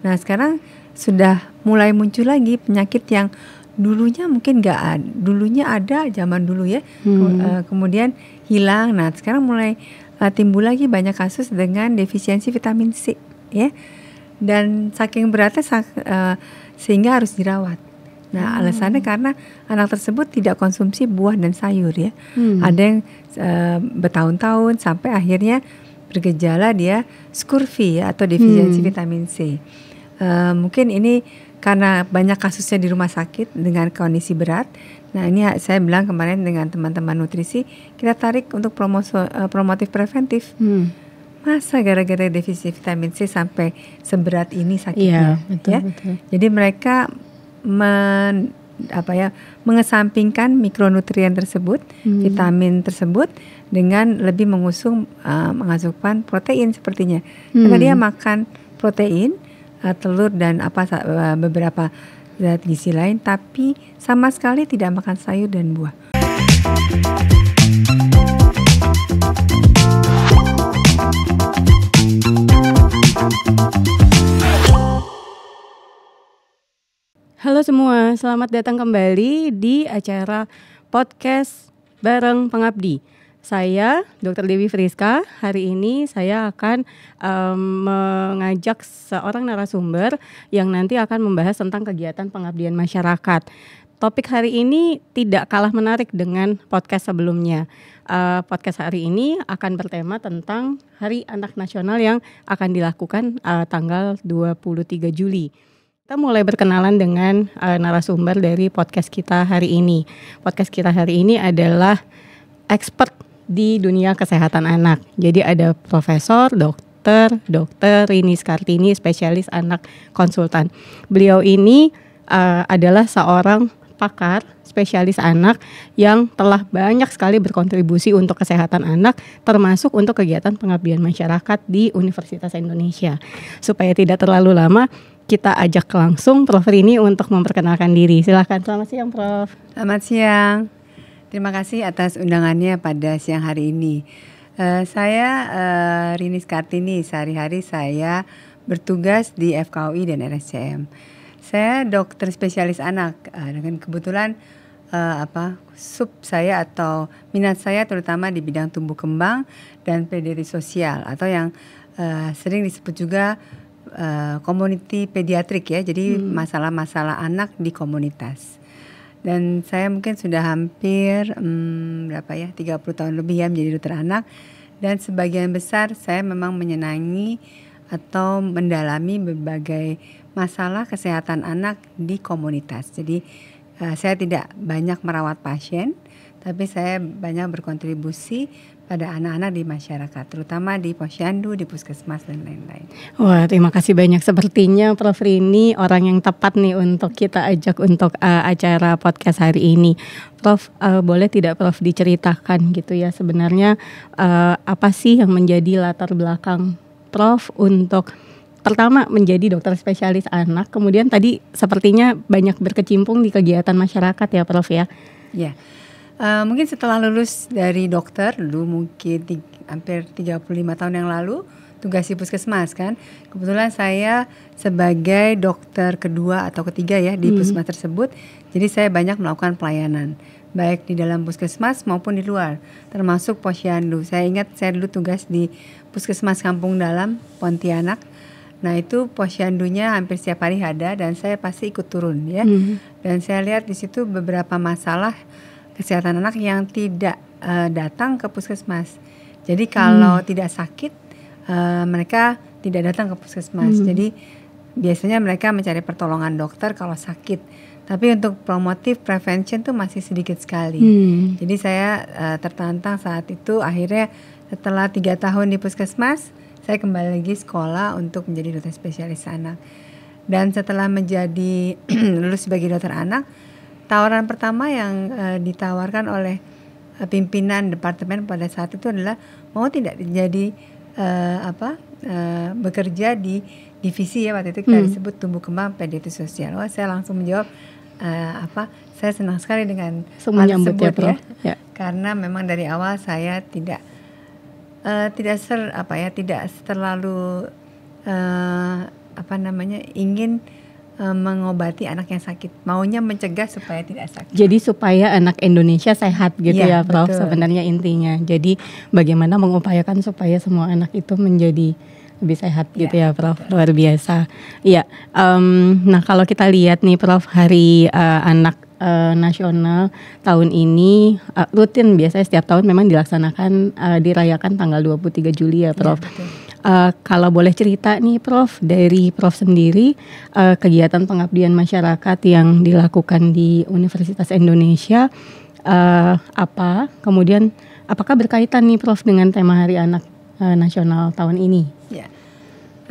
Nah sekarang sudah mulai muncul lagi penyakit yang dulunya mungkin nggak ada, dulunya ada zaman dulu ya, kemudian hilang. Nah sekarang mulai timbul lagi banyak kasus dengan defisiensi vitamin C ya, dan saking beratnya sehingga harus dirawat. Nah alasannya karena anak tersebut tidak konsumsi buah dan sayur ya. Ada yang bertahun-tahun sampai akhirnya bergejala dia scurvy ya, atau defisiensi vitamin C. Mungkin ini karena banyak kasusnya di rumah sakit dengan kondisi berat. Nah ini saya bilang kemarin dengan teman-teman nutrisi, kita tarik untuk promotif preventif. Masa gara-gara defisi vitamin C sampai seberat ini sakitnya, betul. Jadi mereka mengesampingkan mikronutrien tersebut, vitamin tersebut, dengan lebih mengasupkan protein sepertinya. Karena dia makan protein, telur dan beberapa zat gizi lain, tapi sama sekali tidak makan sayur dan buah. Halo semua, selamat datang kembali di acara podcast bareng Pengabdi. Saya Dr. Dewi Friska. Hari ini saya akan mengajak seorang narasumber yang nanti akan membahas tentang kegiatan pengabdian masyarakat. Topik hari ini tidak kalah menarik dengan podcast sebelumnya. Podcast hari ini akan bertema tentang Hari Anak Nasional yang akan dilakukan tanggal 23 Juli. Kita mulai berkenalan dengan narasumber dari podcast kita hari ini. Podcast kita hari ini adalah expert di dunia kesehatan anak. Jadi ada Profesor, Dokter Rini Skartini, spesialis anak konsultan. Beliau ini adalah seorang pakar spesialis anak yang telah banyak sekali berkontribusi untuk kesehatan anak, termasuk untuk kegiatan pengabdian masyarakat di Universitas Indonesia. Supaya tidak terlalu lama, kita ajak langsung Prof. Rini untuk memperkenalkan diri. Silakan. Selamat siang, Prof. Selamat siang. Terima kasih atas undangannya pada siang hari ini. Saya Rini Skartini. Sehari-hari saya bertugas di FKUI dan RSCM. Saya dokter spesialis anak. Dengan kebetulan sub saya atau minat saya terutama di bidang tumbuh kembang dan pediatri sosial, atau yang sering disebut juga community pediatrik ya, jadi masalah-masalah anak di komunitas. Dan saya mungkin sudah hampir 30 tahun lebih ya menjadi dokter anak, dan sebagian besar saya memang menyenangi atau mendalami berbagai masalah kesehatan anak di komunitas. Jadi saya tidak banyak merawat pasien, tapi saya banyak berkontribusi pada anak-anak di masyarakat, terutama di posyandu, di puskesmas dan lain-lain. Wah, terima kasih banyak. Sepertinya Prof. Rini orang yang tepat nih untuk kita ajak untuk acara podcast hari ini. Prof, boleh tidak Prof diceritakan gitu ya sebenarnya apa sih yang menjadi latar belakang Prof untuk pertama menjadi dokter spesialis anak, kemudian tadi sepertinya banyak berkecimpung di kegiatan masyarakat ya Prof ya? Ya. Mungkin setelah lulus dari dokter dulu, mungkin hampir 35 tahun yang lalu, tugas di puskesmas kan. Kebetulan saya sebagai dokter kedua atau ketiga ya di puskesmas tersebut. Jadi saya banyak melakukan pelayanan, baik di dalam puskesmas maupun di luar, termasuk posyandu. Saya ingat saya dulu tugas di puskesmas Kampung Dalam, Pontianak. Nah itu posyandunya hampir setiap hari ada, dan saya pasti ikut turun ya. Dan saya lihat di situ beberapa masalah kesehatan anak yang tidak datang ke puskesmas. Jadi kalau tidak sakit, mereka tidak datang ke puskesmas. Jadi biasanya mereka mencari pertolongan dokter kalau sakit. Tapi untuk promotif prevention tuh masih sedikit sekali. Jadi saya tertantang saat itu, akhirnya setelah 3 tahun di puskesmas, saya kembali lagi sekolah untuk menjadi dokter spesialis anak. Dan setelah menjadi lulus sebagai dokter anak, tawaran pertama yang ditawarkan oleh pimpinan departemen pada saat itu adalah mau tidak jadi bekerja di divisi ya, waktu itu kita disebut tumbuh kembang pediatri sosial. Saya langsung menjawab saya senang sekali dengan hal tersebut ya. Karena memang dari awal saya tidak terlalu ingin mengobati anak yang sakit, maunya mencegah supaya tidak sakit. Jadi supaya anak Indonesia sehat gitu ya Prof, betul. Sebenarnya intinya. Jadi bagaimana mengupayakan supaya semua anak itu menjadi lebih sehat gitu ya Prof, betul. Luar biasa. Iya, nah kalau kita lihat nih Prof, Hari Anak Nasional tahun ini rutin biasanya setiap tahun memang dilaksanakan, dirayakan tanggal 23 Juli ya Prof. Kalau boleh cerita nih Prof, dari Prof sendiri, kegiatan pengabdian masyarakat yang dilakukan di Universitas Indonesia apa, kemudian apakah berkaitan nih Prof dengan tema Hari Anak Nasional tahun ini? Ya,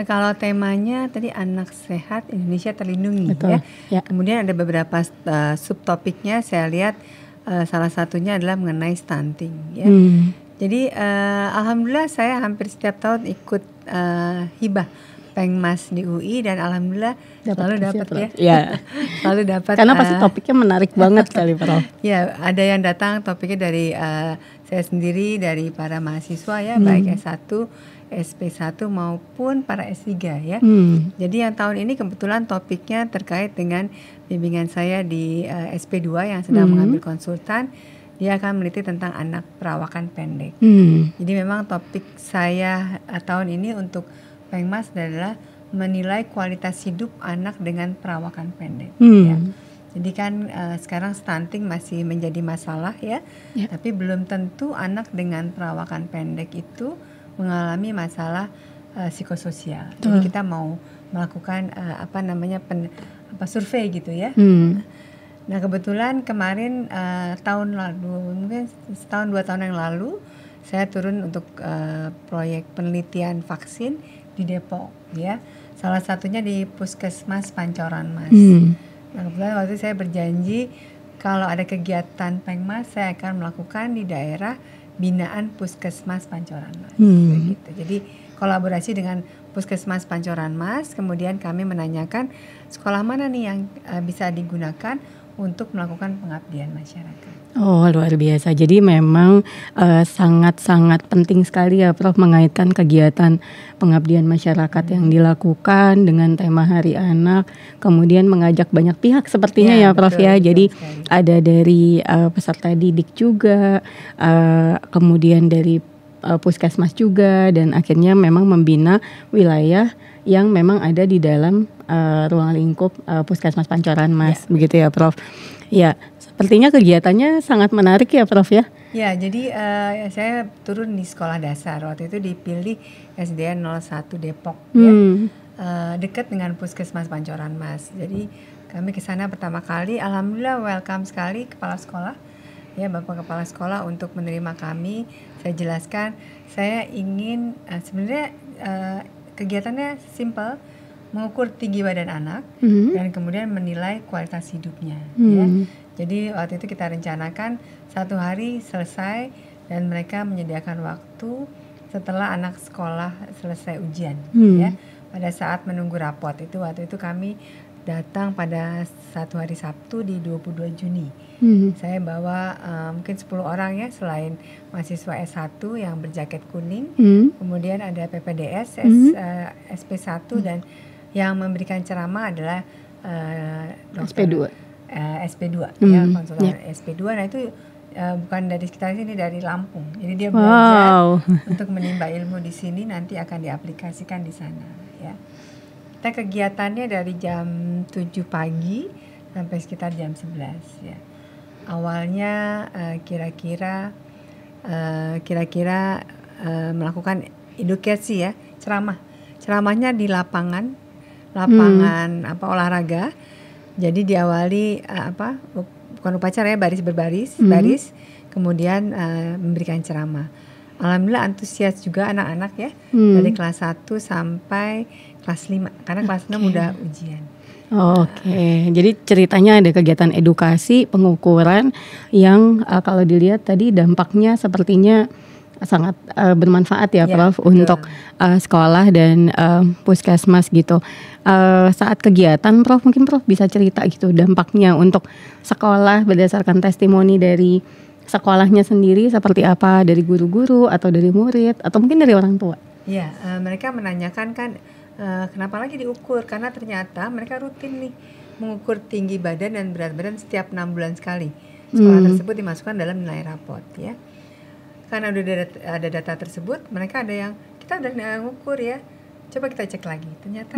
kalau temanya tadi anak sehat Indonesia terlindungi. Betul, ya. Kemudian ada beberapa subtopiknya, saya lihat salah satunya adalah mengenai stunting ya. Jadi alhamdulillah saya hampir setiap tahun ikut hibah Pengmas di UI dan alhamdulillah selalu dapat ya. Selalu dapat. Karena pasti topiknya menarik banget kali Prof. Ya, ada yang datang topiknya dari saya sendiri, dari para mahasiswa ya, baik S1, SP1 maupun para S3 ya. Jadi yang tahun ini kebetulan topiknya terkait dengan bimbingan saya di SP2 yang sedang mengambil konsultan. Dia akan meneliti tentang anak perawakan pendek. Jadi memang topik saya tahun ini untuk Pengmas adalah menilai kualitas hidup anak dengan perawakan pendek. Ya. Jadi kan sekarang stunting masih menjadi masalah ya. Tapi belum tentu anak dengan perawakan pendek itu mengalami masalah psikososial. Jadi kita mau melakukan survei gitu ya. Nah kebetulan kemarin tahun lalu, mungkin setahun 2 tahun yang lalu, saya turun untuk proyek penelitian vaksin di Depok ya. Salah satunya di Puskesmas Pancoran Mas. Nah kebetulan waktu itu saya berjanji kalau ada kegiatan Pengmas saya akan melakukan di daerah binaan Puskesmas Pancoran Mas. Begitu. Jadi kolaborasi dengan Puskesmas Pancoran Mas, kemudian kami menanyakan sekolah mana nih yang bisa digunakan untuk melakukan pengabdian masyarakat. Oh luar biasa. Jadi memang sangat-sangat penting sekali ya Prof mengaitkan kegiatan pengabdian masyarakat yang dilakukan dengan tema Hari Anak, kemudian mengajak banyak pihak sepertinya ya Prof ya. Jadi ada dari peserta didik juga, kemudian dari puskesmas juga, dan akhirnya memang membina wilayah yang memang ada di dalam ruang lingkup Puskesmas Pancoran Mas, begitu ya Prof. Ya, sepertinya kegiatannya sangat menarik ya Prof ya. Ya, jadi saya turun di sekolah dasar, waktu itu dipilih SDN 01 Depok ya, dekat dengan Puskesmas Pancoran Mas. Jadi kami ke sana pertama kali, alhamdulillah welcome sekali kepala sekolah. Ya, Bapak Kepala Sekolah untuk menerima kami. Saya jelaskan, saya ingin sebenarnya kegiatannya simple, mengukur tinggi badan anak dan kemudian menilai kualitas hidupnya. Ya. Jadi waktu itu kita rencanakan 1 hari selesai dan mereka menyediakan waktu setelah anak sekolah selesai ujian. Ya. Pada saat menunggu rapot itu, waktu itu kami datang pada 1 hari Sabtu di 22 Juni. Saya bawa mungkin 10 orang ya, selain mahasiswa S1 yang berjaket kuning, kemudian ada PPDS, SP1 dan yang memberikan ceramah adalah SP2. SP2 ya, konsultan SP2. Nah itu bukan dari sekitar sini, dari Lampung. Jadi dia belajar untuk menimba ilmu di sini, nanti akan diaplikasikan di sana ya. Kita kegiatannya dari jam 7 pagi sampai sekitar jam 11 ya. Awalnya kira-kira melakukan edukasi ya, ceramahnya di lapangan olahraga. Jadi diawali bukan upacara ya, baris berbaris, kemudian memberikan ceramah. Alhamdulillah antusias juga anak-anak ya, dari kelas 1 sampai kelas 5, karena kelas 6 udah ujian. Oke, jadi ceritanya ada kegiatan edukasi, pengukuran yang kalau dilihat tadi dampaknya sepertinya sangat bermanfaat ya Prof, untuk sekolah dan puskesmas gitu. Saat kegiatan Prof, mungkin Prof bisa cerita gitu dampaknya untuk sekolah berdasarkan testimoni dari sekolahnya sendiri seperti apa, dari guru-guru atau dari murid atau mungkin dari orang tua. Ya, mereka menanyakan kan Kenapa lagi diukur? Karena ternyata mereka rutin nih mengukur tinggi badan dan berat badan setiap 6 bulan sekali. Sekolah tersebut dimasukkan dalam nilai raport ya. Karena udah ada data tersebut, mereka ada yang kita udah ngukur ya. Coba kita cek lagi. Ternyata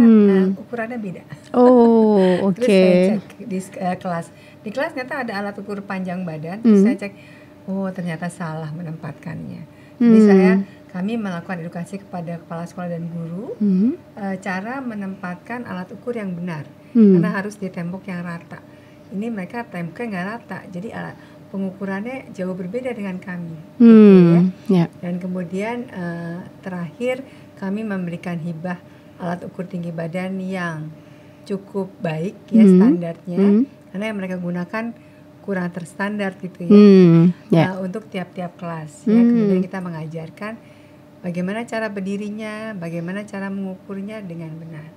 ukurannya beda. Oh, oke. Terus saya cek di kelas. Di kelas ternyata ada alat ukur panjang badan. Terus saya cek, oh ternyata salah menempatkannya. Jadi kami melakukan edukasi kepada kepala sekolah dan guru cara menempatkan alat ukur yang benar. Karena harus di tembok yang rata. Ini mereka temboknya nggak rata, jadi alat pengukurannya jauh berbeda dengan kami. Gitu ya. Dan kemudian terakhir kami memberikan hibah alat ukur tinggi badan yang cukup baik ya standarnya, karena yang mereka gunakan kurang terstandar gitu ya. Untuk tiap-tiap kelas ya. Kemudian kita mengajarkan bagaimana cara berdirinya, bagaimana cara mengukurnya dengan benar.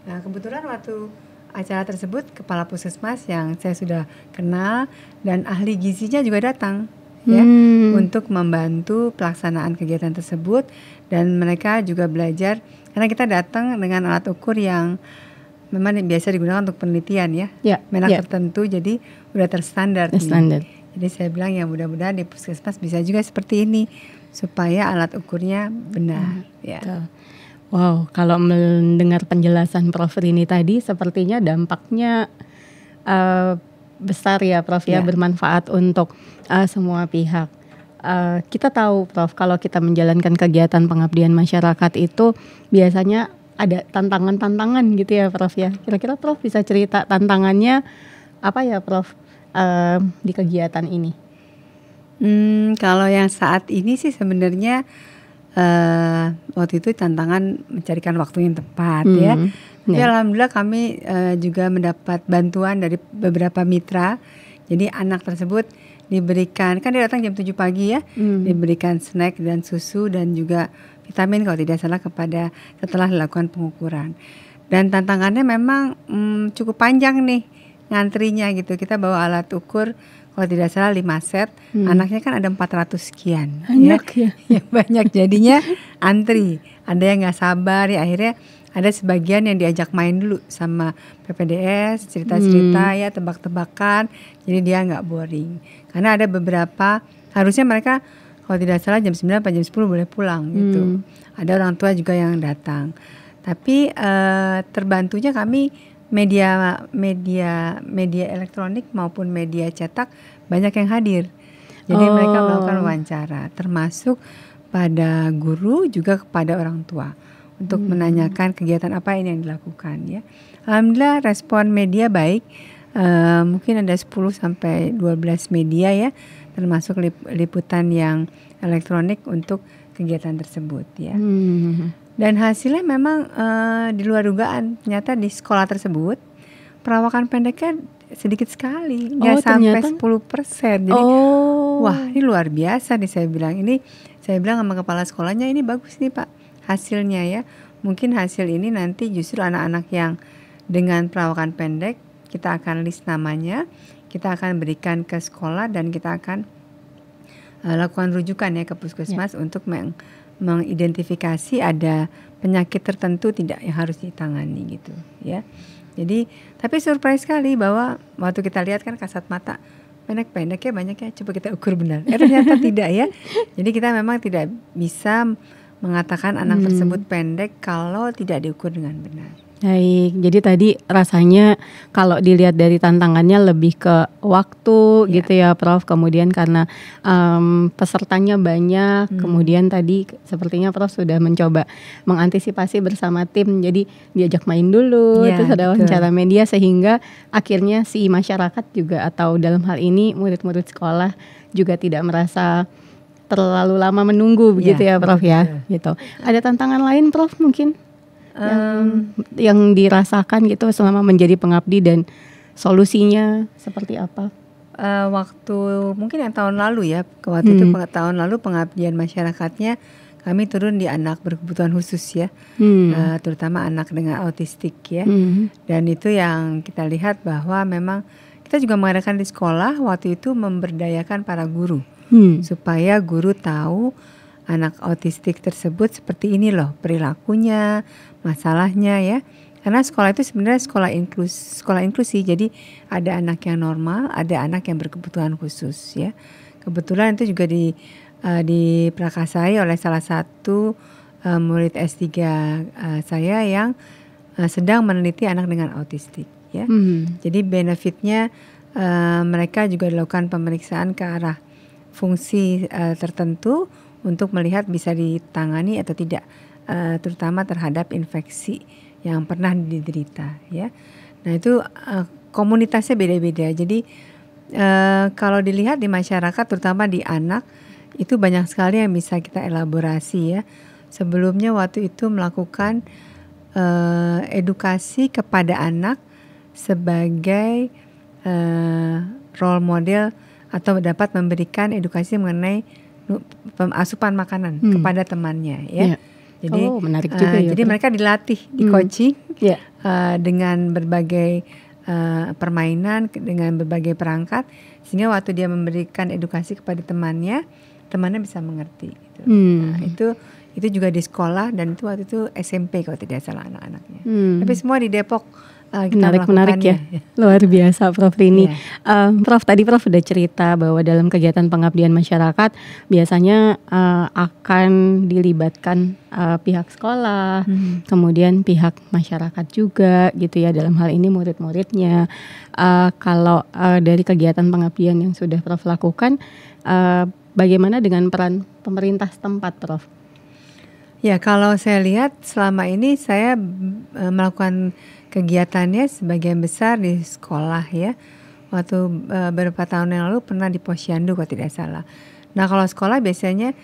Nah kebetulan waktu acara tersebut kepala puskesmas yang saya sudah kenal dan ahli gizinya juga datang ya untuk membantu pelaksanaan kegiatan tersebut, dan mereka juga belajar karena kita datang dengan alat ukur yang memang biasa digunakan untuk penelitian ya, merek tertentu, jadi udah terstandar. Jadi saya bilang ya mudah-mudahan di puskesmas bisa juga seperti ini supaya alat ukurnya benar ya. Wow, kalau mendengar penjelasan Prof Rini tadi sepertinya dampaknya besar ya Prof ya, bermanfaat untuk semua pihak. Kita tahu Prof, kalau kita menjalankan kegiatan pengabdian masyarakat itu biasanya ada tantangan-tantangan gitu ya Prof ya. Kira-kira Prof bisa cerita tantangannya apa ya Prof di kegiatan ini? Kalau yang saat ini sih sebenarnya waktu itu tantangan mencarikan waktu yang tepat ya. Tapi alhamdulillah kami juga mendapat bantuan dari beberapa mitra. Jadi anak tersebut diberikan, kan dia datang jam 7 pagi ya, diberikan snack dan susu dan juga vitamin kalau tidak salah setelah dilakukan pengukuran. Dan tantangannya memang cukup panjang nih ngantrinya gitu. Kita bawa alat ukur kalau tidak salah 5 set, anaknya kan ada 400 sekian. Banyak ya. Banyak, jadinya antri. Ada yang gak sabar ya, akhirnya ada sebagian yang diajak main dulu sama PPDS, cerita-cerita ya, tebak-tebakan, jadi dia gak boring. Karena ada beberapa, harusnya mereka kalau tidak salah jam 9 atau jam 10 boleh pulang gitu. Ada orang tua juga yang datang. Tapi terbantunya kami media elektronik maupun media cetak banyak yang hadir. Jadi mereka melakukan wawancara, termasuk pada guru juga kepada orang tua untuk menanyakan kegiatan apa ini yang dilakukan ya. Alhamdulillah respon media baik. Mungkin ada 10 sampai 12 media ya, termasuk liputan yang elektronik untuk kegiatan tersebut ya. Dan hasilnya memang di luar dugaan. Ternyata di sekolah tersebut perawakan pendeknya sedikit sekali, nggak sampai 10%. Jadi wah ini luar biasa nih saya bilang. Saya bilang sama kepala sekolahnya, ini bagus nih Pak hasilnya ya. Mungkin hasil ini nanti justru anak-anak yang dengan perawakan pendek kita akan list namanya, kita akan berikan ke sekolah dan kita akan lakukan rujukan ya ke puskesmas untuk mengidentifikasi ada penyakit tertentu tidak yang harus ditangani gitu ya. Jadi tapi surprise sekali bahwa waktu kita lihat kan kasat mata pendek-pendeknya banyak ya, coba kita ukur benar. Ternyata tidak ya. Jadi kita memang tidak bisa mengatakan anak tersebut pendek kalau tidak diukur dengan benar. Baik, jadi tadi rasanya kalau dilihat dari tantangannya lebih ke waktu gitu ya Prof. Kemudian karena pesertanya banyak, kemudian tadi sepertinya Prof sudah mencoba mengantisipasi bersama tim. Jadi diajak main dulu, terus ada wawancara media sehingga akhirnya si masyarakat juga atau dalam hal ini murid-murid sekolah juga tidak merasa terlalu lama menunggu begitu ya Prof ya. Gitu. Ada tantangan lain Prof mungkin? Yang dirasakan gitu selama menjadi pengabdi dan solusinya seperti apa? Waktu mungkin yang tahun lalu ya, waktu itu tahun lalu pengabdian masyarakatnya kami turun di anak berkebutuhan khusus ya, terutama anak dengan autistik ya, dan itu yang kita lihat bahwa memang kita juga mengadakan di sekolah waktu itu memberdayakan para guru supaya guru tahu anak autistik tersebut seperti ini loh perilakunya, masalahnya ya. Karena sekolah itu sebenarnya sekolah inklusi. Jadi ada anak yang normal, ada anak yang berkebutuhan khusus ya. Kebetulan itu juga diprakasai oleh salah satu murid S3 saya yang sedang meneliti anak dengan autistik ya. Jadi benefitnya mereka juga dilakukan pemeriksaan ke arah fungsi tertentu untuk melihat bisa ditangani atau tidak, terutama terhadap infeksi yang pernah diderita ya. Nah itu komunitasnya beda-beda. Jadi kalau dilihat di masyarakat terutama di anak itu banyak sekali yang bisa kita elaborasi ya. Sebelumnya waktu itu melakukan edukasi kepada anak sebagai role model atau dapat memberikan edukasi mengenai asupan makanan kepada temannya ya. Jadi menarik juga ya. Jadi mereka dilatih, di coaching dengan berbagai permainan, dengan berbagai perangkat, sehingga waktu dia memberikan edukasi kepada temannya bisa mengerti. Gitu. Nah, itu juga di sekolah dan itu waktu itu SMP kalau tidak salah anak-anaknya. Tapi semua di Depok. Menarik ya, luar biasa Prof Rini. Prof tadi Prof udah cerita bahwa dalam kegiatan pengabdian masyarakat biasanya akan dilibatkan pihak sekolah, kemudian pihak masyarakat juga gitu ya, dalam hal ini murid-muridnya. Kalau dari kegiatan pengabdian yang sudah Prof lakukan, bagaimana dengan peran pemerintah setempat Prof? Ya kalau saya lihat selama ini saya melakukan kegiatannya sebagian besar di sekolah ya. Waktu beberapa tahun yang lalu pernah di Posyandu kalau tidak salah. Nah kalau sekolah biasanya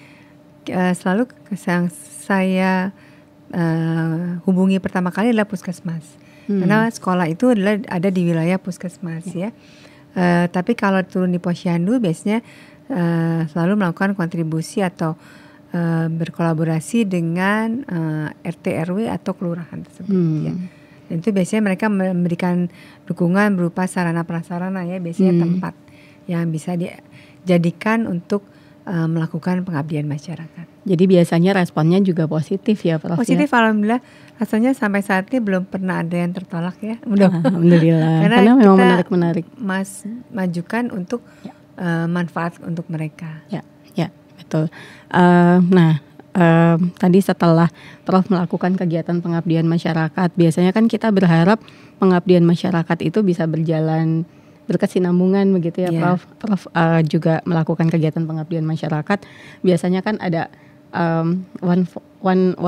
selalu yang saya hubungi pertama kali adalah puskesmas. Karena sekolah itu ada di wilayah puskesmas ya. Tapi kalau turun di Posyandu biasanya selalu melakukan kontribusi atau berkolaborasi dengan RT RW atau kelurahan tersebut ya. Dan itu biasanya mereka memberikan dukungan berupa sarana prasarana ya, biasanya tempat yang bisa dijadikan untuk melakukan pengabdian masyarakat. Jadi biasanya responnya juga positif ya Prof? Positif ya? Alhamdulillah, rasanya sampai saat ini belum pernah ada yang tertolak ya. Alhamdulillah. Karena memang menarik-menarik. Majukan untuk manfaat untuk mereka. Ya betul. Tadi setelah Prof melakukan kegiatan pengabdian masyarakat, biasanya kan kita berharap pengabdian masyarakat itu bisa berjalan berkesinambungan begitu ya Prof. Prof juga melakukan kegiatan pengabdian masyarakat. Biasanya kan ada 1.0, 2.0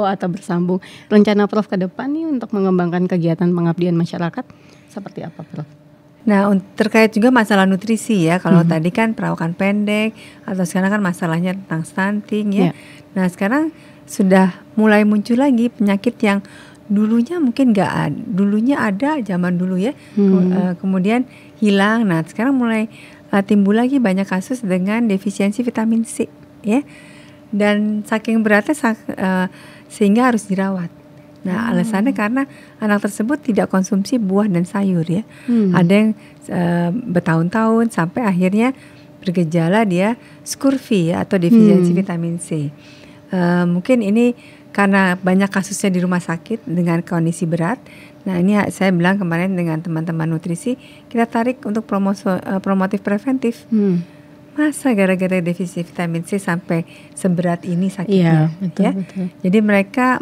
atau bersambung. Rencana Prof ke depan nih untuk mengembangkan kegiatan pengabdian masyarakat seperti apa Prof? Nah terkait juga masalah nutrisi ya, kalau tadi kan perawakan pendek atau sekarang kan masalahnya tentang stunting ya. Nah sekarang sudah mulai muncul lagi penyakit yang dulunya mungkin dulunya ada zaman dulu ya, kemudian hilang. Nah sekarang mulai timbul lagi banyak kasus dengan defisiensi vitamin C ya, dan saking beratnya sehingga harus dirawat. Nah alasannya karena anak tersebut tidak konsumsi buah dan sayur ya. Ada yang bertahun-tahun sampai akhirnya bergejala dia scurvy ya, atau defisiensi vitamin C. Mungkin ini karena banyak kasusnya di rumah sakit dengan kondisi berat. Nah ini saya bilang kemarin dengan teman-teman nutrisi, kita tarik untuk promotif preventif. Masa gara-gara defisi vitamin C sampai seberat ini sakitnya? Betul. Jadi mereka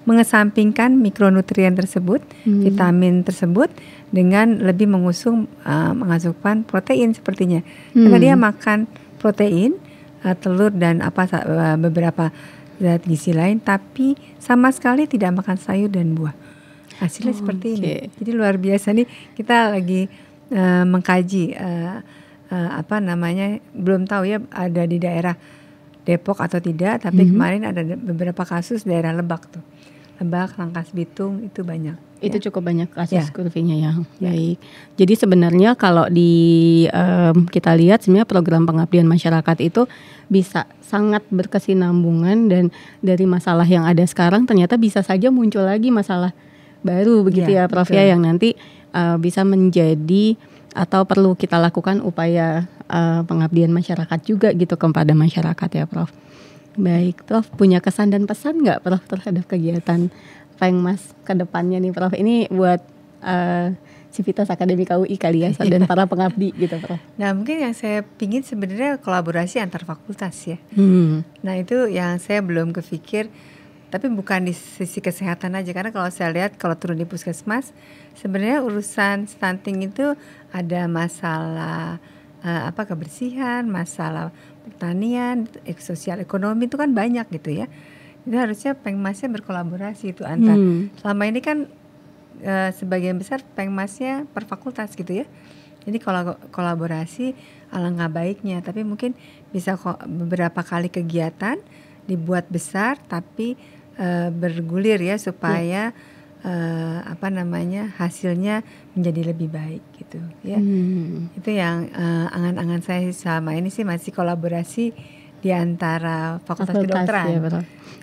mengesampingkan mikronutrien tersebut, vitamin tersebut, dengan lebih mengasupkan protein sepertinya. Karena dia makan protein, telur dan beberapa zat gizi lain, tapi sama sekali tidak makan sayur dan buah. Hasilnya seperti ini. Jadi luar biasa nih, kita lagi mengkaji belum tahu ya ada di daerah Depok atau tidak, tapi kemarin ada beberapa kasus daerah Lebak tuh. Lebak, Rangkas Bitung itu banyak. Itu cukup banyak kasus kurvinya ya. Baik. Jadi sebenarnya kalau kita lihat sebenarnya program pengabdian masyarakat itu bisa sangat berkesinambungan, dan dari masalah yang ada sekarang ternyata bisa saja muncul lagi masalah baru begitu ya Prof ya, yang nanti bisa menjadi atau perlu kita lakukan upaya pengabdian masyarakat juga gitu kepada masyarakat ya Prof. Baik, Prof punya kesan dan pesan nggak Prof terhadap kegiatan Pengmas ke depannya nih Prof? Ini buat Civitas Akademika UI kali ya dan para pengabdi gitu Prof. Nah mungkin yang saya pingin sebenarnya kolaborasi antar fakultas ya. Nah itu yang saya belum kepikir, tapi bukan di sisi kesehatan aja, karena kalau saya lihat kalau turun di puskesmas sebenarnya urusan stunting itu ada masalah kebersihan, masalah pertanian, sosial ekonomi itu kan banyak gitu ya. Itu harusnya Pengmasnya berkolaborasi itu antar. Selama ini kan sebagian besar Pengmasnya per fakultas gitu ya. Jadi kalau kolaborasi alangkah baiknya, tapi mungkin bisa beberapa kali kegiatan dibuat besar tapi bergulir ya supaya hasilnya menjadi lebih baik gitu ya. Itu yang angan-angan saya selama ini sih, masih kolaborasi di antara fakultas kedokteran ya,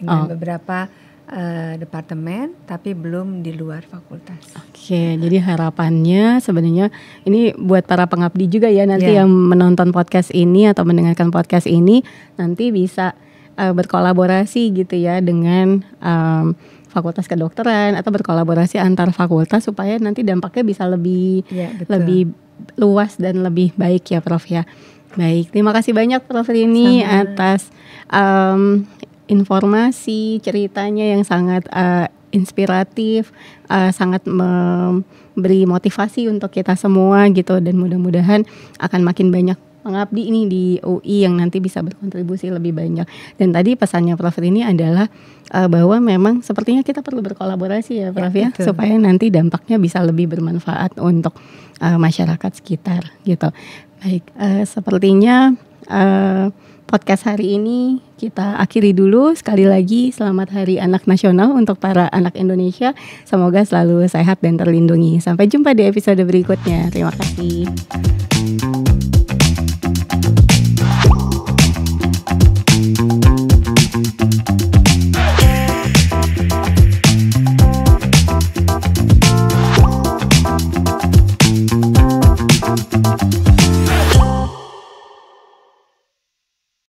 dengan beberapa departemen, tapi belum di luar fakultas. Oke, jadi harapannya sebenarnya ini buat para pengabdi juga ya nanti yang menonton podcast ini atau mendengarkan podcast ini nanti bisa berkolaborasi gitu ya dengan fakultas kedokteran atau berkolaborasi antar fakultas supaya nanti dampaknya bisa lebih luas dan lebih baik ya Prof ya. Baik, terima kasih banyak Prof Rini atas informasi ceritanya yang sangat inspiratif, sangat memberi motivasi untuk kita semua gitu, dan mudah-mudahan akan makin banyak pengabdi ini di UI yang nanti bisa berkontribusi lebih banyak. Dan tadi pesannya Prof Rini adalah bahwa memang sepertinya kita perlu berkolaborasi ya Prof ya, supaya nanti dampaknya bisa lebih bermanfaat untuk masyarakat sekitar gitu. Baik, sepertinya podcast hari ini kita akhiri dulu. Sekali lagi selamat Hari Anak Nasional untuk para anak Indonesia. Semoga selalu sehat dan terlindungi. Sampai jumpa di episode berikutnya. Terima kasih.